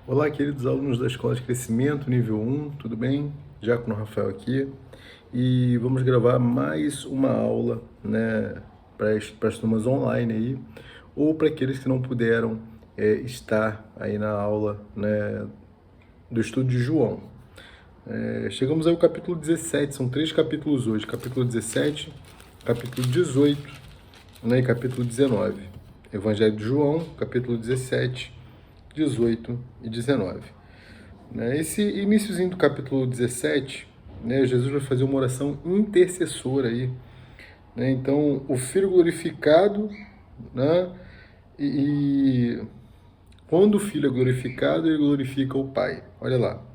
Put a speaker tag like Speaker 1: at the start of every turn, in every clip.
Speaker 1: Olá, queridos alunos da Escola de Crescimento, nível 1, tudo bem? Diácono Rafael aqui. E vamos gravar mais uma aula, né, para as turmas online aí, ou para aqueles que não puderam estar aí na aula, né, do estudo de João. Chegamos aí ao capítulo 17, são 3 capítulos hoje, capítulo 17, capítulo 18, né, e capítulo 19. Evangelho de João, capítulo 17, 18 e 19. Esse iniciozinho do capítulo 17, né, Jesus vai fazer uma oração intercessora aí. Né? Então, o Filho glorificado, né, e quando o Filho é glorificado, ele glorifica o Pai. Olha lá,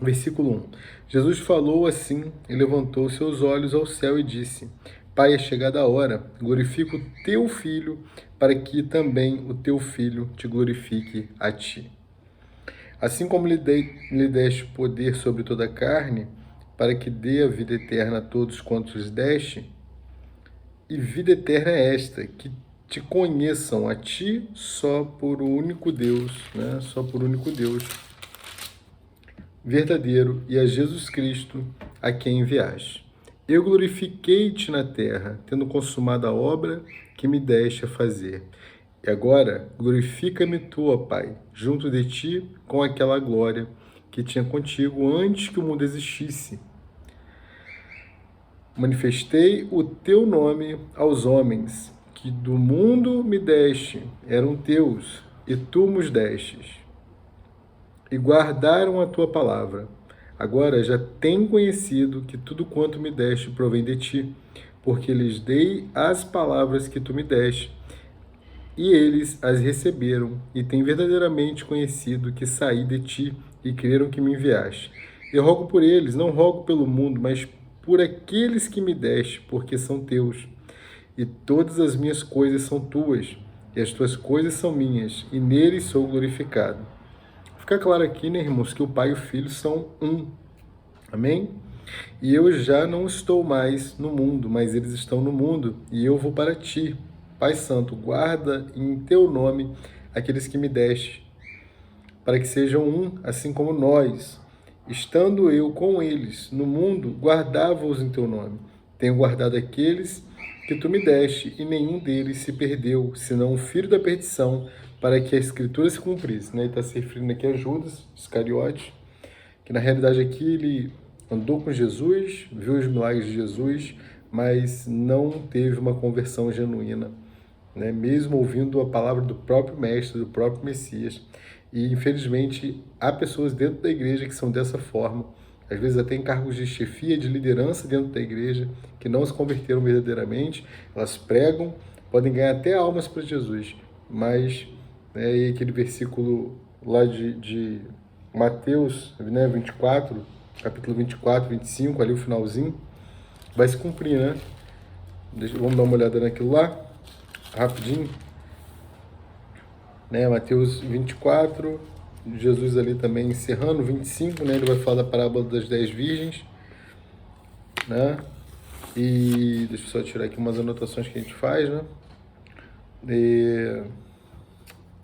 Speaker 1: versículo 1. Jesus falou assim e levantou seus olhos ao céu e disse: Pai, é chegada a hora, glorifica o teu Filho, para que também o teu Filho te glorifique a ti. Assim como lhe deste poder sobre toda a carne, para que dê a vida eterna a todos quantos lhes deste, e vida eterna é esta, que te conheçam a ti só por o único Deus, né? Só por único Deus verdadeiro, e a Jesus Cristo, a quem enviaste. Eu glorifiquei-te na terra, tendo consumado a obra que me deste a fazer. E agora, glorifica-me tu, ó Pai, junto de ti, com aquela glória que tinha contigo antes que o mundo existisse. Manifestei o teu nome aos homens, que do mundo me deste, eram teus, e tu nos destes. E guardaram a tua palavra. Agora já têm conhecido que tudo quanto me deste provém de ti, porque lhes dei as palavras que tu me deste, e eles as receberam, e têm verdadeiramente conhecido que saí de ti, e creram que me enviaste. Eu rogo por eles, não rogo pelo mundo, mas por aqueles que me deste, porque são teus. E todas as minhas coisas são tuas, e as tuas coisas são minhas, e neles sou glorificado. Fica claro aqui, né, irmãos, que o Pai e o Filho são um. Amém? E eu já não estou mais no mundo, mas eles estão no mundo, e eu vou para ti. Pai Santo, guarda em teu nome aqueles que me deste, para que sejam um, assim como nós. Estando eu com eles no mundo, guardava-os em teu nome. Tenho guardado aqueles que tu me deste, e nenhum deles se perdeu, senão o filho da perdição, para que a Escritura se cumprisse. Ele está se referindo aqui a Judas Iscariote, que na realidade aqui ele andou com Jesus, viu os milagres de Jesus, mas não teve uma conversão genuína, né? Mesmo ouvindo a palavra do próprio Mestre, do próprio Messias. E infelizmente há pessoas dentro da igreja que são dessa forma, às vezes até em cargos de chefia, de liderança dentro da igreja, que não se converteram verdadeiramente. Elas pregam, podem ganhar até almas para Jesus, mas e aquele versículo lá de Mateus, né, 24, capítulo 24, 25, ali o finalzinho, vai se cumprir, né? Vamos dar uma olhada naquilo lá, rapidinho. Né, Mateus 24, Jesus ali também encerrando, 25, né, ele vai falar da parábola das 10 virgens, né, e deixa eu só tirar aqui umas anotações que a gente faz, né,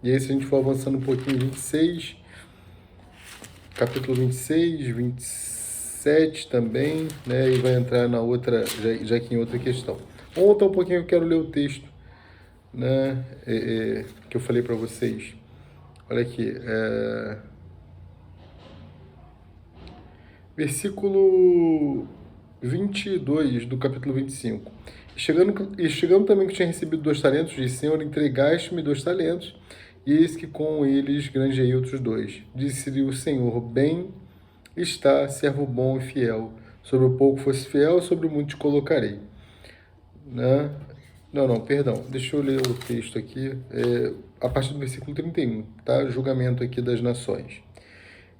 Speaker 1: e aí se a gente for avançando um pouquinho, 26, capítulo 26, 27 também, né, e vai entrar na outra, já aqui em outra questão. Vamos voltar um pouquinho, eu quero ler o texto, né, que eu falei para vocês. Olha aqui, versículo 22 do capítulo 25. Chegando também que tinha recebido 2 talentos, disse: Senhor, entregaste-me 2 talentos, e eis que com eles granjeei outros 2. Disse-lhe o Senhor: Bem está, servo bom e fiel. Sobre o pouco fosse fiel, sobre o muito te colocarei. Né? Não, perdão. Deixa eu ler o texto aqui, a partir do versículo 31, tá? Julgamento aqui das nações.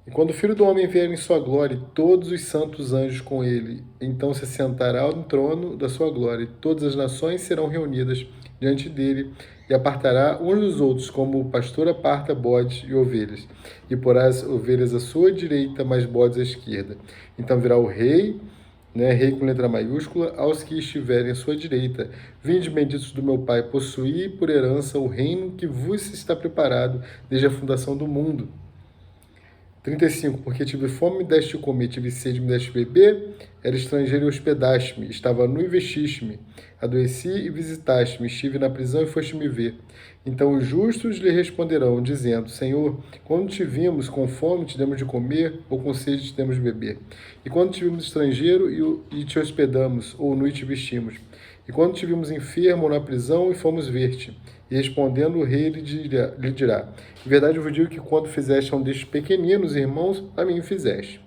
Speaker 1: E quando o Filho do Homem vier em sua glória, e todos os santos anjos com ele, então se sentará no trono da sua glória, e todas as nações serão reunidas diante dele, e apartará uns dos outros, como o pastor aparta bodes e ovelhas, e porá as ovelhas à sua direita, mas bodes à esquerda. Então virá o rei, né, rei com letra maiúscula, aos que estiverem à sua direita. Vinde, benditos do meu Pai, possuí por herança o reino que vos está preparado desde a fundação do mundo. 35, porque tive fome, me deste de comer, tive sede, me deste de beber, era estrangeiro e hospedaste-me, estava nu e vestiste-me, adoeci e visitaste-me, estive na prisão e foste me ver. Então os justos lhe responderão, dizendo, Senhor, quando te vimos com fome, te demos de comer, ou com sede, te demos de beber. E quando te vimos estrangeiro e te hospedamos, ou nu e te vestimos. E quando te vimos enfermo ou na prisão, e fomos ver-te. E respondendo o rei lhe dirá, em verdade eu vos digo que quando fizeste a um destes pequeninos irmãos, a mim fizeste.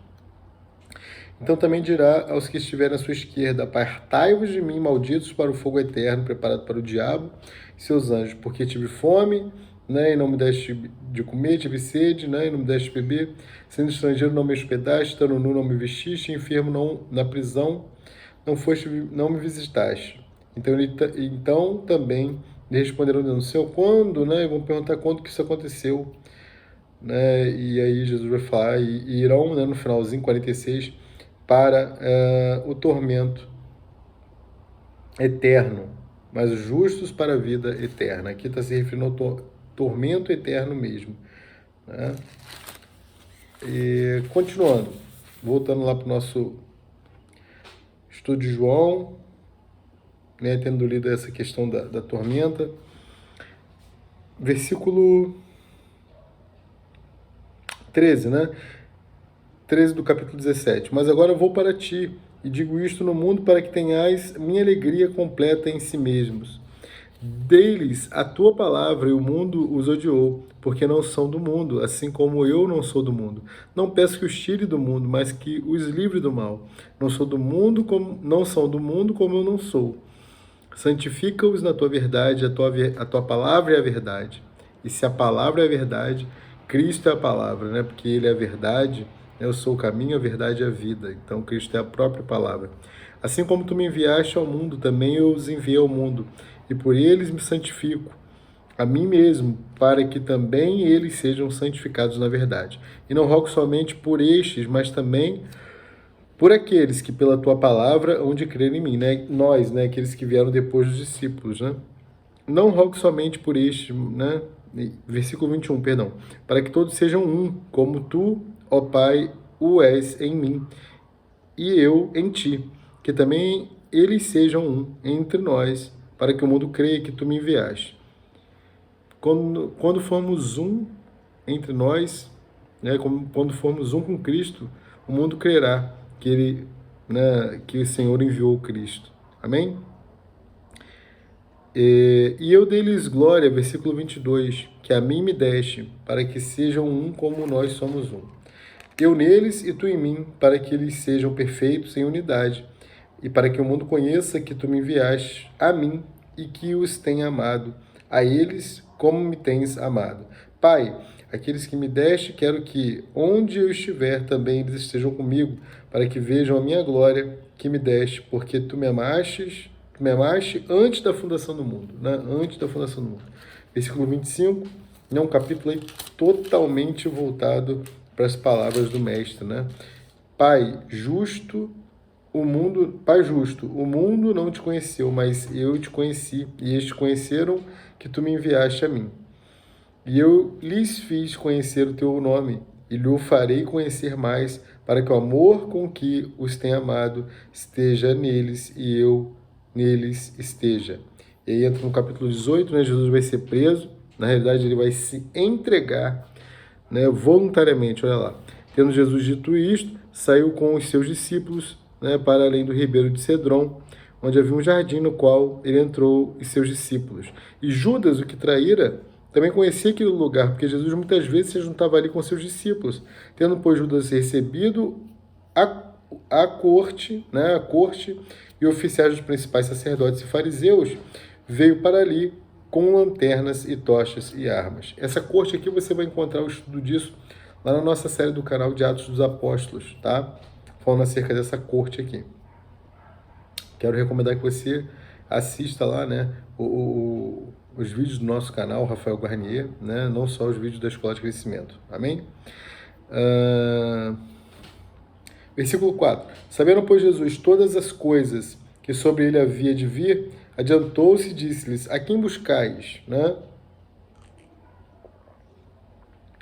Speaker 1: Então também dirá aos que estiverem à sua esquerda, apartai-vos de mim, malditos, para o fogo eterno, preparado para o diabo e seus anjos, porque tive fome, né, e não me deste de comer, tive sede, né, e não me deste de beber, sendo estrangeiro não me hospedaste, estando nu não me vestiste, enfermo não, na prisão não me visitaste. Então também lhe responderam, dizendo, Senhor, quando, né, e vão perguntar quando que isso aconteceu, né, e aí Jesus vai falar, e irão, né, no finalzinho, 46, para o tormento eterno, mas os justos para a vida eterna. Aqui está se referindo ao tormento eterno mesmo. Né? E continuando, voltando lá para o nosso estudo de João, né, tendo lido essa questão da tormenta, versículo 13, né? 13 do capítulo 17. Mas agora eu vou para ti, e digo isto no mundo para que tenhais minha alegria completa em si mesmos. Dei-lhes a tua palavra e o mundo os odiou, porque não são do mundo, assim como eu não sou do mundo. Não peço que os tire do mundo, mas que os livre do mal. Não sou do mundo, como não são do mundo, como eu não sou. Santifica-os na tua verdade, a tua palavra é a verdade. E se a palavra é a verdade, Cristo é a palavra, né? Porque ele é a verdade, né? Eu sou o caminho, a verdade e a vida. Então Cristo é a própria palavra. Assim como tu me enviaste ao mundo, também eu os enviei ao mundo, e por eles me santifico, a mim mesmo, para que também eles sejam santificados na verdade. E não rogo somente por estes, mas também por aqueles que pela tua palavra hão de crer em mim, né? Nós, né? Aqueles que vieram depois dos discípulos, né? Não rogo somente por este, né? Versículo 21, perdão. Para que todos sejam um, como tu, ó Pai, o és em mim, e eu em ti. Que também eles sejam um entre nós, para que o mundo creia que tu me enviaste. Quando formos um entre nós, né? Quando formos um com Cristo, o mundo crerá que ele, né, que o Senhor enviou Cristo. Amém? E eu dei-lhes glória, versículo 22, que a mim me deste, para que sejam um como nós somos um. Eu neles e tu em mim, para que eles sejam perfeitos em unidade, e para que o mundo conheça que tu me enviaste a mim e que os tenha amado, a eles como me tens amado. Pai, aqueles que me deste, quero que, onde eu estiver, também eles estejam comigo, para que vejam a minha glória que me deste, porque tu me amaste antes da fundação do mundo, né? Antes da fundação do mundo. Versículo 25, é um capítulo aí totalmente voltado para as palavras do mestre, né? Pai justo, o mundo não te conheceu, mas eu te conheci, e eles conheceram que tu me enviaste a mim. E eu lhes fiz conhecer o teu nome, e lhe o farei conhecer mais, para que o amor com que os tem amado esteja neles, e eu neles esteja. E aí entra no capítulo 18, né? Jesus vai ser preso, na realidade ele vai se entregar, né, voluntariamente, olha lá. Tendo Jesus dito isto, saiu com os seus discípulos, né, para além do ribeiro de Cedron, onde havia um jardim no qual ele entrou e seus discípulos. E Judas, o que traíra, também conhecia aquele lugar, porque Jesus muitas vezes se juntava ali com seus discípulos. Tendo, pois, Judas recebido a corte, né, a corte e oficiais dos principais sacerdotes e fariseus, veio para ali com lanternas e tochas e armas. Essa corte aqui você vai encontrar o estudo disso lá na nossa série do canal de Atos dos Apóstolos, tá? Falando acerca dessa corte aqui. Quero recomendar que você assista lá, né, os vídeos do nosso canal, Rafael Garnier, né, não só os vídeos da Escola de Crescimento. Amém? Versículo 4. Sabendo, pois, Jesus todas as coisas que sobre ele havia de vir, adiantou-se e disse-lhes, a quem buscais? Né?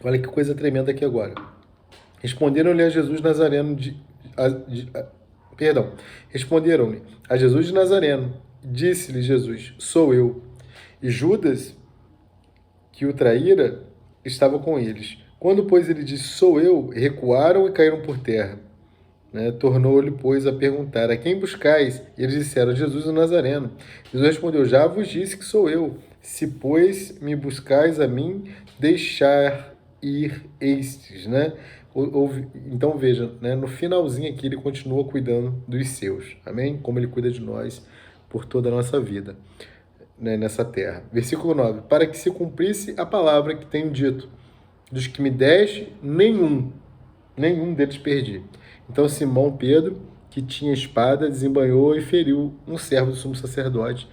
Speaker 1: Olha que coisa tremenda aqui agora. Responderam-lhe a Jesus Nazareno perdão. Responderam-lhe a Jesus de Nazareno. Disse-lhe Jesus: Sou eu. E Judas, que o traíra, estava com eles. Quando, pois, ele disse: Sou eu, recuaram e caíram por terra. Tornou-lhe, pois, a perguntar: A quem buscais? E eles disseram: Jesus o Nazareno. Jesus respondeu: Já vos disse que sou eu. Se, pois, me buscais a mim, deixar ir estes. Então veja, no finalzinho aqui ele continua cuidando dos seus. Amém? Como ele cuida de nós por toda a nossa vida, nessa terra. Versículo 9. Para que se cumprisse a palavra que tenho dito: Dos que me deste, nenhum deles perdi. Então Simão Pedro, que tinha espada, desembainhou e feriu um servo do sumo sacerdote,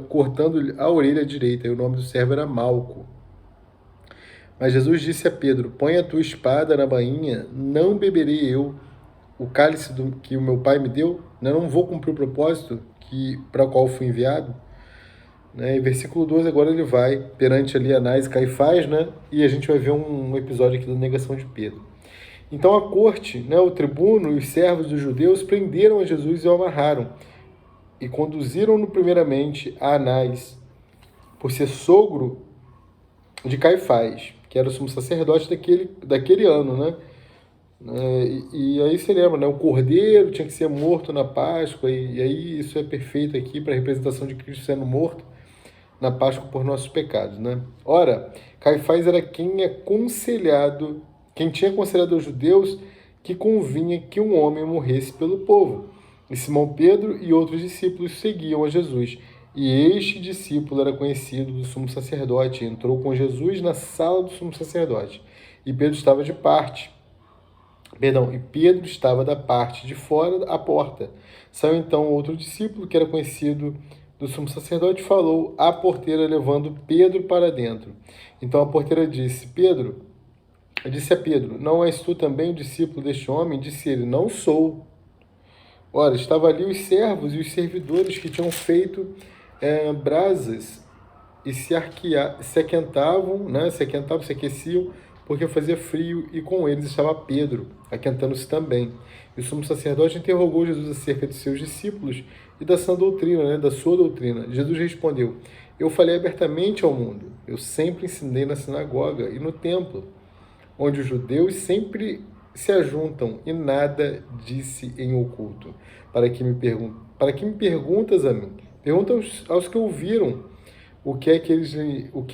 Speaker 1: cortando-lhe a orelha direita, e o nome do servo era Malco. Mas Jesus disse a Pedro: Põe a tua espada na bainha, não beberei eu o cálice que o meu pai me deu? Eu não vou cumprir o propósito para o qual fui enviado? Em versículo 12, agora ele vai perante ali Anás e Caifás, e a gente vai ver um episódio aqui da negação de Pedro. Então a corte, o tribuno e os servos dos judeus prenderam a Jesus e o amarraram, e conduziram-no primeiramente a Anás, por ser sogro de Caifás, que era o sumo sacerdote daquele ano, E aí você lembra, o cordeiro tinha que ser morto na Páscoa, e aí isso é perfeito aqui para a representação de Cristo sendo morto na Páscoa por nossos pecados, Ora, Caifás era quem tinha aconselhado aos judeus que convinha que um homem morresse pelo povo. E Simão Pedro e outros discípulos seguiam a Jesus. E este discípulo era conhecido do sumo sacerdote, entrou com Jesus na sala do sumo sacerdote. E Pedro estava da parte de fora à porta. Saiu então outro discípulo, que era conhecido do sumo sacerdote, falou à porteira, levando Pedro para dentro. Então a porteira disse a Pedro: Não és tu também o discípulo deste homem? Disse ele: Não sou. Ora, estavam ali os servos e os servidores que tinham feito brasas e se aquentavam, se aqueciam, porque fazia frio, e com eles estava Pedro, aquentando-se também. E o sumo sacerdote interrogou Jesus acerca de seus discípulos e da sua doutrina, da sua doutrina. Jesus respondeu: Eu falei abertamente ao mundo. Eu sempre ensinei na sinagoga e no templo, onde os judeus sempre se ajuntam, e nada disse em oculto. Para que me perguntas a mim? Pergunta aos que ouviram o que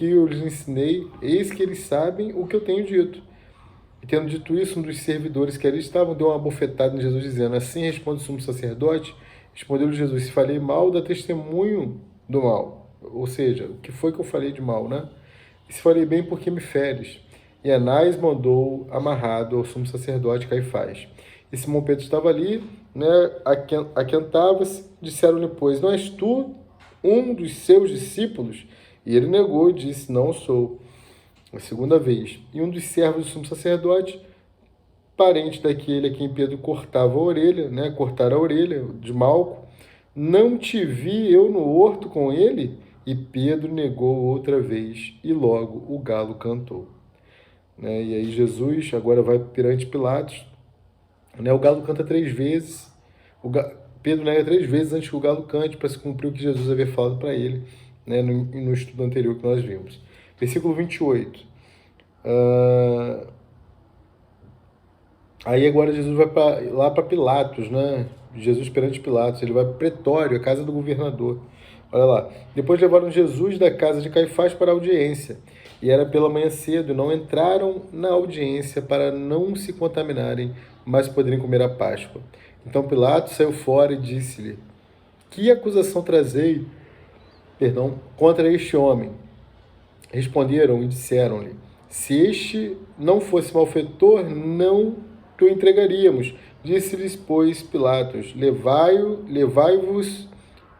Speaker 1: eu lhes ensinei. Eis que eles sabem o que eu tenho dito. E tendo dito isso, um dos servidores que ali estavam deu uma bofetada em Jesus, dizendo: Assim responde o sumo sacerdote. Respondeu-lhe Jesus: Se falei mal, dá testemunho do mal. Ou seja, o que foi que eu falei de mal, E se falei bem, por que me feres? E Anás mandou amarrado ao sumo sacerdote Caifás. E Simão Pedro estava ali, aquentava-se. Disseram-lhe, pois: Não és tu um dos seus discípulos? E ele negou e disse: Não sou. A segunda vez. E um dos servos do sumo sacerdote, parente daquele a quem Pedro cortava a orelha, cortar a orelha de Malco: Não te vi eu no horto com ele? E Pedro negou outra vez, e logo o galo cantou. E aí Jesus agora vai perante Pilatos. O galo canta 3 vezes. Pedro nega 3 vezes antes que o galo cante, para se cumprir o que Jesus havia falado para ele, no estudo anterior que nós vimos. Versículo 28. Aí agora Jesus vai lá para Pilatos, Jesus perante Pilatos. Ele vai para o pretório, a casa do governador. Olha lá. Depois levaram Jesus da casa de Caifás para a audiência. E era pela manhã cedo, e não entraram na audiência para não se contaminarem, mas poderem comer a Páscoa. Então Pilatos saiu fora e disse-lhe: Que acusação trazei, contra este homem? Responderam e disseram-lhe: Se este não fosse malfeitor, não te entregaríamos. Disse-lhes, pois, Pilatos: Levai-vos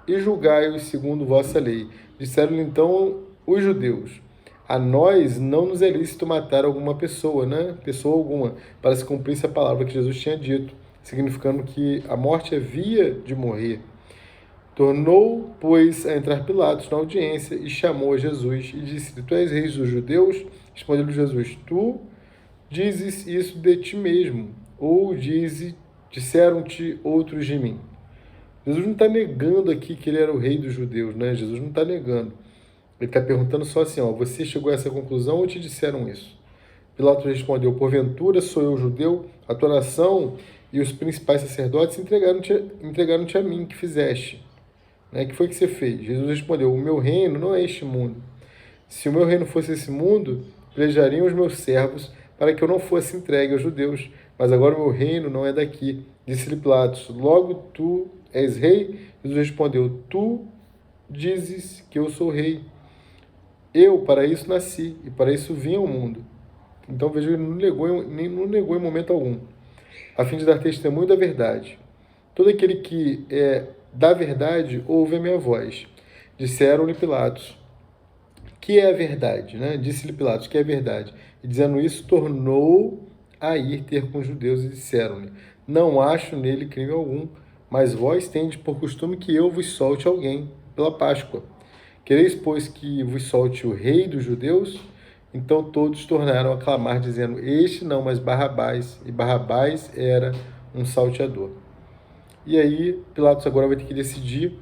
Speaker 1: e julgai-os segundo vossa lei. Disseram-lhe então os judeus: A nós não nos é lícito matar alguma pessoa, pessoa alguma, para se cumprisse a palavra que Jesus tinha dito, significando que a morte havia de morrer. Tornou, pois, a entrar Pilatos na audiência e chamou a Jesus e disse: Tu és rei dos judeus? Respondeu-lhe Jesus: Tu dizes isso de ti mesmo? Ou disseram-te outros de mim? Jesus não está negando aqui que ele era o rei dos judeus, né? Jesus não está negando. Ele está perguntando só assim, ó, você chegou a essa conclusão ou te disseram isso? Pilatos respondeu, porventura sou eu judeu? A tua nação e os principais sacerdotes entregaram-te a mim, que fizeste. Né? Que foi que você fez? Jesus respondeu, o meu reino não é este mundo. Se o meu reino fosse esse mundo, pelejariam os meus servos para que eu não fosse entregue aos judeus. Mas agora o meu reino não é daqui. Disse-lhe Pilatos, logo tu és rei? Jesus respondeu, tu dizes que eu sou rei. Eu para isso nasci e para isso vim ao mundo. Então veja, ele não negou em momento algum, a fim de dar testemunho da verdade. Todo aquele que é da verdade ouve a minha voz. Disseram-lhe Pilatos, que é a verdade, né? Disse-lhe Pilatos, que é a verdade. E dizendo isso, tornou a ir ter com os judeus e disseram-lhe, não acho nele crime algum, mas vós tendes por costume que eu vos solte alguém pela Páscoa. Quereis, pois, que vos solte o rei dos judeus? Então todos tornaram a clamar, dizendo, este não, mas Barrabás. E Barrabás era um salteador. E aí, Pilatos agora vai ter que decidir,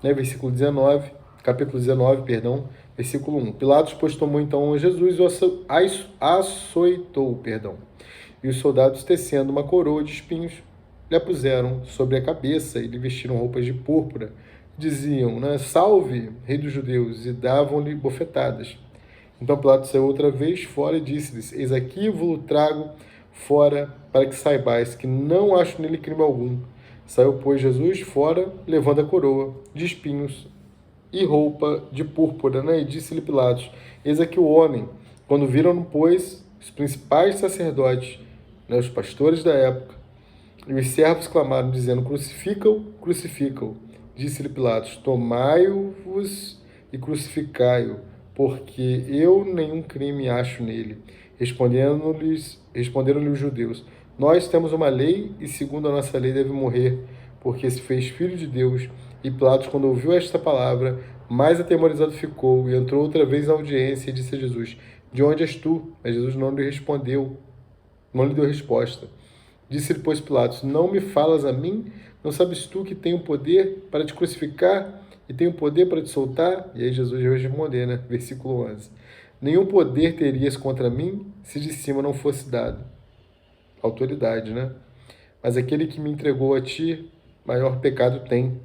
Speaker 1: né, versículo 19, capítulo 19, perdão, versículo 1. Pilatos, pois, tomou então Jesus e açoitou, E os soldados, tecendo uma coroa de espinhos, lhe a puseram sobre a cabeça e lhe vestiram roupas de púrpura. Diziam, né, salve, rei dos judeus, e davam-lhe bofetadas. Então Pilatos saiu outra vez fora e disse-lhes, eis aqui vos trago fora para que saibais que não acho nele crime algum. Saiu, pois, Jesus fora, levando a coroa de espinhos e roupa de púrpura, né? E disse-lhe Pilatos, eis aqui o homem. Quando viram, pois, os principais sacerdotes, né, os pastores da época, e os servos clamaram, dizendo, crucifica-o, crucifica-o. Disse-lhe Pilatos, tomai-o-vos e crucificai-o, porque eu nenhum crime acho nele. Responderam-lhe os judeus, nós temos uma lei e segundo a nossa lei deve morrer, porque se fez filho de Deus. E Pilatos, quando ouviu esta palavra, mais atemorizado ficou e entrou outra vez na audiência e disse a Jesus, de onde és tu? Mas Jesus não lhe respondeu, não lhe deu resposta. Disse-lhe, pois, Pilatos, não me falas a mim? Não sabes tu que tenho poder para te crucificar e tenho poder para te soltar? E aí Jesus vai responder, né? Versículo 11. Nenhum poder terias contra mim se de cima não fosse dado. Autoridade, né? Mas aquele que me entregou a ti, maior pecado tem.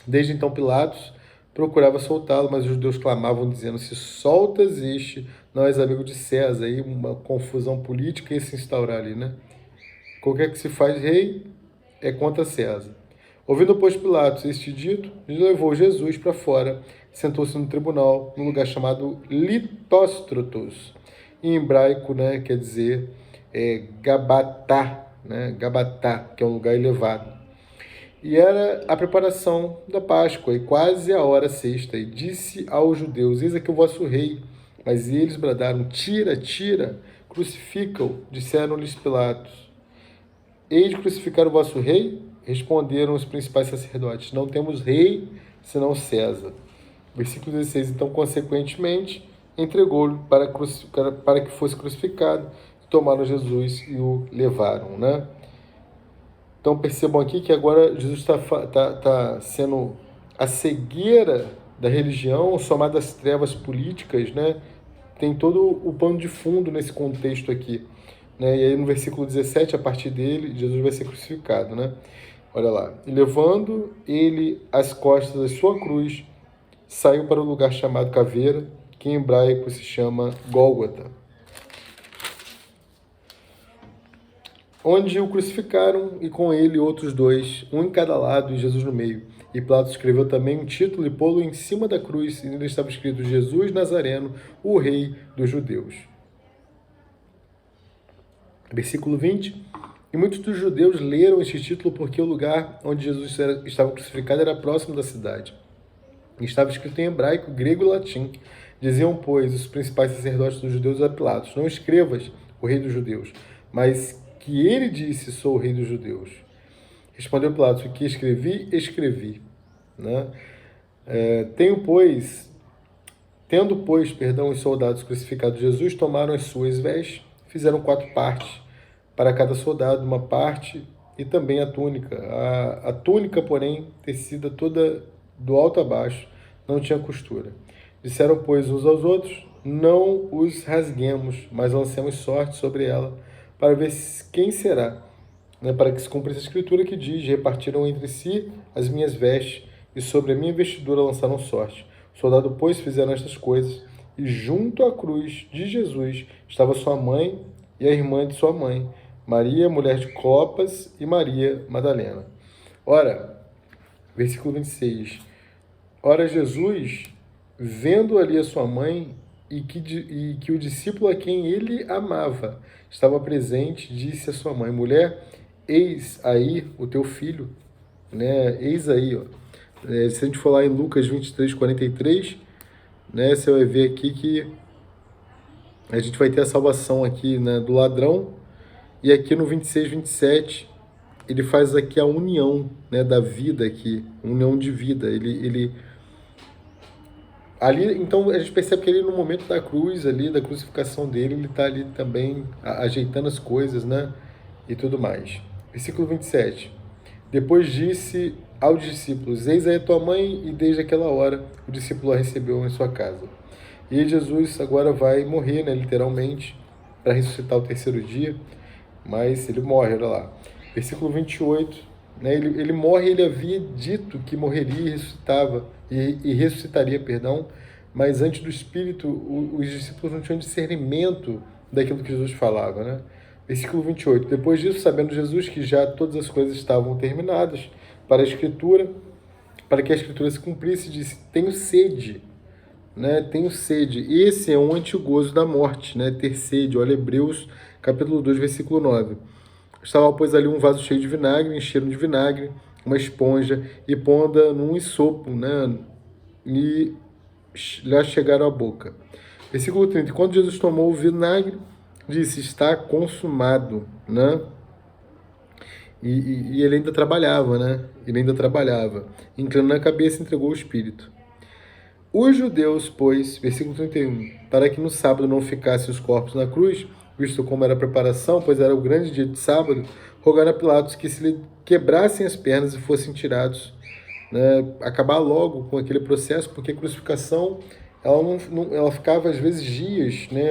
Speaker 1: Desde então Pilatos procurava soltá-lo, mas os judeus clamavam, dizendo, se soltas este, não és amigo de César. Aí uma confusão política ia se instaurar ali, né? Qualquer que se faz rei é contra César. Ouvindo, pois, Pilatos este dito, levou Jesus para fora, sentou-se no tribunal, num lugar chamado Litóstrotos. Em hebraico, né, quer dizer Gabatá, né, Gabatá, que é um lugar elevado. E era a preparação da Páscoa, e quase a hora sexta, e disse aos judeus, eis aqui o vosso rei. Mas eles bradaram, tira, tira, crucifica-o, disseram-lhes Pilatos. Hei de crucificar o vosso rei? Responderam os principais sacerdotes, não temos rei, senão César. Versículo 16, então, consequentemente, entregou-lhe para que fosse crucificado, tomaram Jesus e o levaram, né? Então, percebam aqui que agora Jesus está sendo a cegueira da religião, somada às trevas políticas, né? Tem todo o pano de fundo nesse contexto aqui. Né? E aí no versículo 17, a partir dele, Jesus vai ser crucificado, né? Olha lá. E levando ele as costas da sua cruz, saiu para o lugar chamado Caveira, que em hebraico se chama Gólgota, onde o crucificaram e com ele outros dois, um em cada lado e Jesus no meio. E Pilatos escreveu também um título e pô-lo em cima da cruz, e nele estava escrito Jesus Nazareno, o rei dos judeus. Versículo 20. E muitos dos judeus leram este título porque o lugar onde Jesus estava crucificado era próximo da cidade. E estava escrito em hebraico, grego e latim. Diziam, pois, os principais sacerdotes dos judeus a Pilatos, não escrevas o rei dos judeus, mas que ele disse, sou o rei dos judeus. Respondeu Pilatos, o que escrevi, escrevi. Né? Tendo, pois, os soldados crucificados Jesus, tomaram as suas vestes, fizeram 4 partes para cada soldado, uma parte, e também a túnica. A túnica, porém, tecida toda do alto a baixo, não tinha costura. Disseram, pois, uns aos outros, não os rasguemos, mas lancemos sorte sobre ela, para ver quem será, né, para que se cumpra essa escritura que diz, repartiram entre si as minhas vestes, e sobre a minha vestidura lançaram sorte. O soldado, pois, fizeram estas coisas, e junto à cruz de Jesus estava sua mãe e a irmã de sua mãe, Maria, mulher de Clopas, e Maria Madalena. Ora, versículo 26. Ora, Jesus, vendo ali a sua mãe e que o discípulo a quem ele amava estava presente, disse à sua mãe, mulher, eis aí o teu filho, né? Eis aí, ó. Se a gente for lá em Lucas 23, 43, né, você vai ver aqui que a gente vai ter a salvação aqui, né, do ladrão, e aqui no 26, 27, ele faz aqui a união, né, da vida aqui, união de vida. Ele ali, então a gente percebe que ele no momento da cruz ali, da crucificação dele, ele está ali também ajeitando as coisas, né, e tudo mais. Versículo 27. Depois disse aos discípulos, eis aí a tua mãe, e desde aquela hora o discípulo a recebeu em sua casa. E Jesus agora vai morrer, né, literalmente, para ressuscitar o terceiro dia, mas ele morre, olha lá. Versículo 28, né, ele morre, ele havia dito que morreria e ressuscitava, e ressuscitaria, perdão, mas antes do Espírito, os discípulos não tinham discernimento daquilo que Jesus falava, né? Versículo 28. Depois disso, sabendo Jesus que já todas as coisas estavam terminadas para a Escritura, para que a Escritura se cumprisse, disse, tenho sede, né? Tenho sede. Esse é um antigozo da morte, né? Ter sede. Olha Hebreus, capítulo 2, versículo 9. Estava, pois, ali um vaso cheio de vinagre, encheram de vinagre, uma esponja, e pondo num ensopo, né? E lhe chegaram à boca. Versículo 30. Quando Jesus tomou o vinagre, disse, está consumado, né? E ele ainda trabalhava, né? Ele ainda trabalhava. Inclinando a cabeça, entregou o Espírito. Os judeus, pois, versículo 31, para que no sábado não ficassem os corpos na cruz, visto como era a preparação, pois era o grande dia de sábado, rogaram a Pilatos que se lhe quebrassem as pernas e fossem tirados, né? Acabar logo com aquele processo, porque a crucificação, ela ficava às vezes dias, né?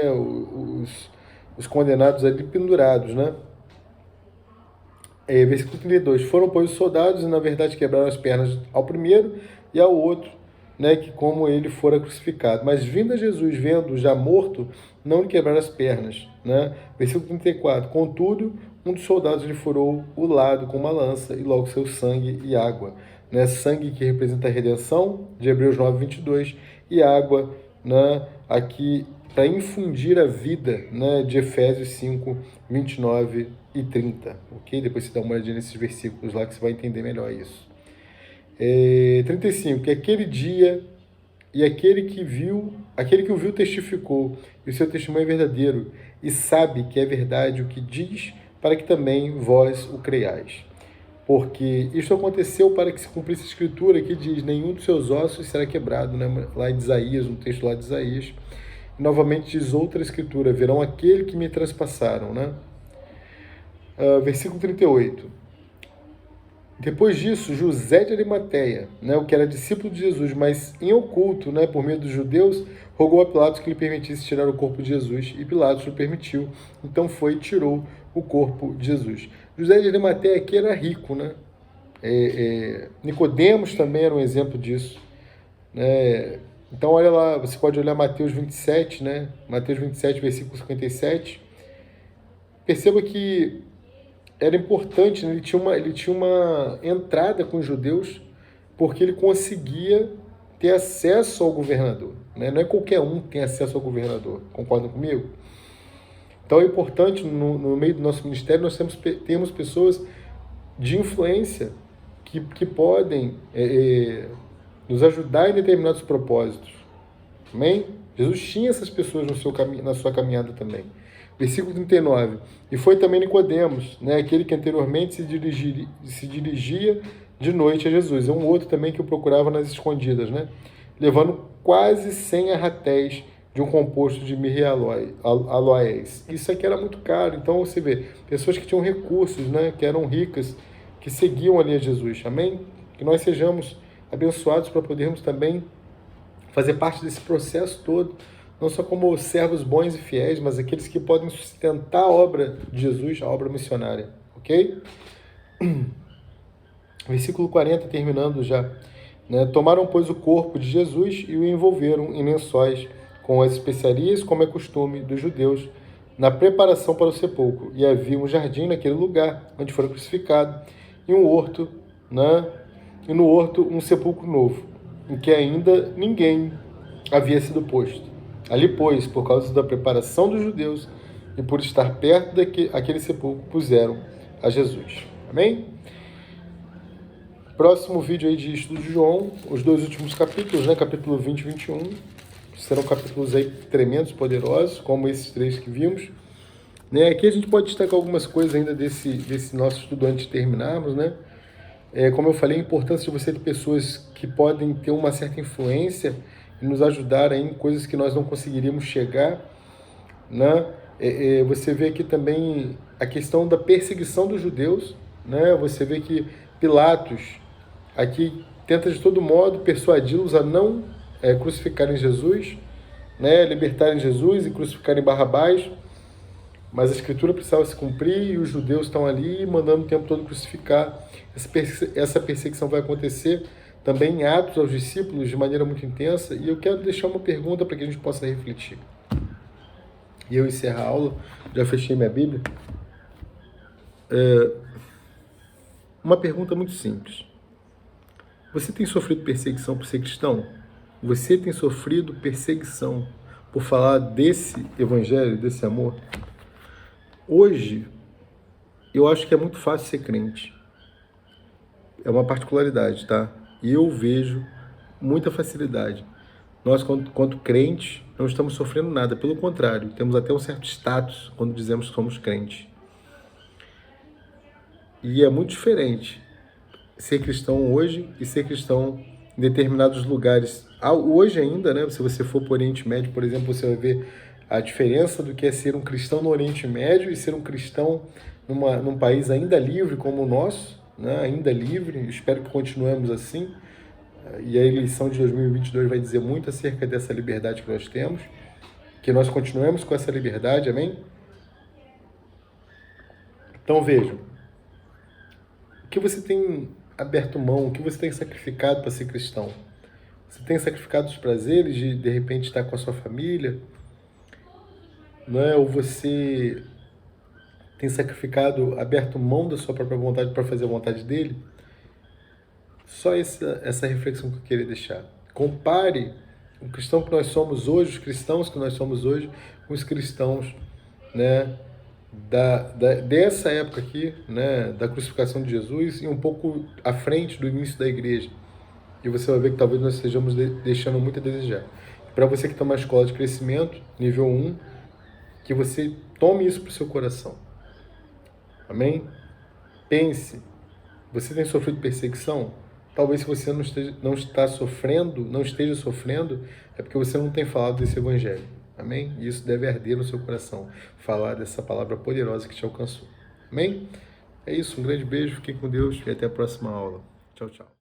Speaker 1: Os condenados ali pendurados, né? Versículo 32, foram, pois, os soldados, e na verdade quebraram as pernas ao primeiro e ao outro, né, que como ele fora crucificado. Mas vindo a Jesus, vendo já morto, não lhe quebraram as pernas, né? Versículo 34, contudo, um dos soldados lhe furou o lado com uma lança, e logo seu sangue e água, né? Sangue que representa a redenção, de Hebreus 9, 22, e água, né, aqui para infundir a vida, né, de Efésios 5, 29 e 30, ok? Depois você dá uma olhadinha nesses versículos lá que você vai entender melhor isso. 35, que aquele dia e aquele que o viu testificou, e o seu testemunho é verdadeiro, e sabe que é verdade o que diz, para que também vós o creiais. Porque isto aconteceu para que se cumprisse a escritura que diz, nenhum dos seus ossos será quebrado, né? Lá em Isaías, um texto lá de Isaías. E novamente diz outra escritura, verão aquele que me transpassaram, né? Versículo 38. Depois disso, José de Arimateia, né, o que era discípulo de Jesus, mas em oculto, né, por meio dos judeus, rogou a Pilatos que lhe permitisse tirar o corpo de Jesus, e Pilatos o permitiu. Então foi e tirou o corpo de Jesus. José de Arimateia aqui era rico, né? Nicodemos também era um exemplo disso, né? Então olha lá, você pode olhar Mateus 27, né? Mateus 27, versículo 57. Perceba que era importante, né? Ele tinha uma entrada com os judeus, porque ele conseguia ter acesso ao governador, né? Não é qualquer um que tem acesso ao governador, concordam comigo? Então é importante, no meio do nosso ministério, nós temos pessoas de influência que podem nos ajudar em determinados propósitos. Amém? Jesus tinha essas pessoas na sua caminhada também. Versículo 39. E foi também Nicodemos, né, aquele que anteriormente se dirigia de noite a Jesus. É um outro também que o procurava nas escondidas, né? Levando quase 100 arratéis de um composto de mirra e aloés. Isso aqui era muito caro. Então você vê, pessoas que tinham recursos, né, que eram ricas, que seguiam ali a Jesus. Amém? Que nós sejamos abençoados para podermos também fazer parte desse processo todo, não só como servos bons e fiéis, mas aqueles que podem sustentar a obra de Jesus, a obra missionária. Ok? Versículo 40, terminando já. Né? Tomaram, pois, o corpo de Jesus e o envolveram em lençóis com as especiarias, como é costume dos judeus, na preparação para o sepulcro. E havia um jardim naquele lugar onde foi crucificado, e um horto, né? E no horto um sepulcro novo, em que ainda ninguém havia sido posto. Ali, pois, por causa da preparação dos judeus e por estar perto daquele sepulcro, puseram a Jesus. Amém? Próximo vídeo aí de estudo de João, os dois últimos capítulos, né? Capítulo 20 e 21. Serão capítulos aí tremendos, poderosos, como esses três que vimos. Né? Aqui a gente pode destacar algumas coisas ainda desse nosso estudo antes de terminarmos, né? Como eu falei, a importância de você ter pessoas que podem ter uma certa influência e nos ajudar em coisas que nós não conseguiríamos chegar, né? Você vê aqui também a questão da perseguição dos judeus, né? Você vê que Pilatos aqui tenta de todo modo persuadi-los a não crucificarem Jesus, né? Libertarem Jesus e crucificarem Barrabás, mas a escritura precisava se cumprir e os judeus estão ali mandando o tempo todo crucificar. Essa perseguição vai acontecer também em Atos aos discípulos de maneira muito intensa, e eu quero deixar uma pergunta para que a gente possa refletir. E eu encerro a aula, já fechei minha Bíblia. Uma pergunta muito simples. Você tem sofrido perseguição por ser cristão? Você tem sofrido perseguição por falar desse evangelho, desse amor? Hoje, eu acho que é muito fácil ser crente. É uma particularidade, tá? E eu vejo muita facilidade. Nós, quanto crentes, não estamos sofrendo nada. Pelo contrário, temos até um certo status quando dizemos que somos crentes. E é muito diferente ser cristão hoje e ser cristão em determinados lugares. Hoje ainda, né? Se você for para o Oriente Médio, por exemplo, você vai ver a diferença do que é ser um cristão no Oriente Médio e ser um cristão num país ainda livre como o nosso, né? Ainda livre. Espero que continuemos assim. E a eleição de 2022 vai dizer muito acerca dessa liberdade que nós temos, que nós continuemos com essa liberdade, amém? Então vejam, o que você tem aberto mão, o que você tem sacrificado para ser cristão? Você tem sacrificado os prazeres de repente estar com a sua família? Não é? Ou você tem sacrificado, aberto mão da sua própria vontade para fazer a vontade dele? Só essa reflexão que eu queria deixar. Compare o cristão que nós somos hoje, os cristãos que nós somos hoje, com os cristãos, né, dessa época aqui, né, da crucificação de Jesus e um pouco à frente do início da igreja. E você vai ver que talvez nós estejamos deixando muito a desejar. Para você que está numa escola de crescimento, nível 1, que você tome isso para o seu coração. Amém? Pense. Você tem sofrido perseguição? Talvez se você não esteja sofrendo, é porque você não tem falado desse evangelho. Amém? E isso deve arder no seu coração, falar dessa palavra poderosa que te alcançou. Amém? É isso, um grande beijo, fiquem com Deus e até a próxima aula. Tchau, tchau.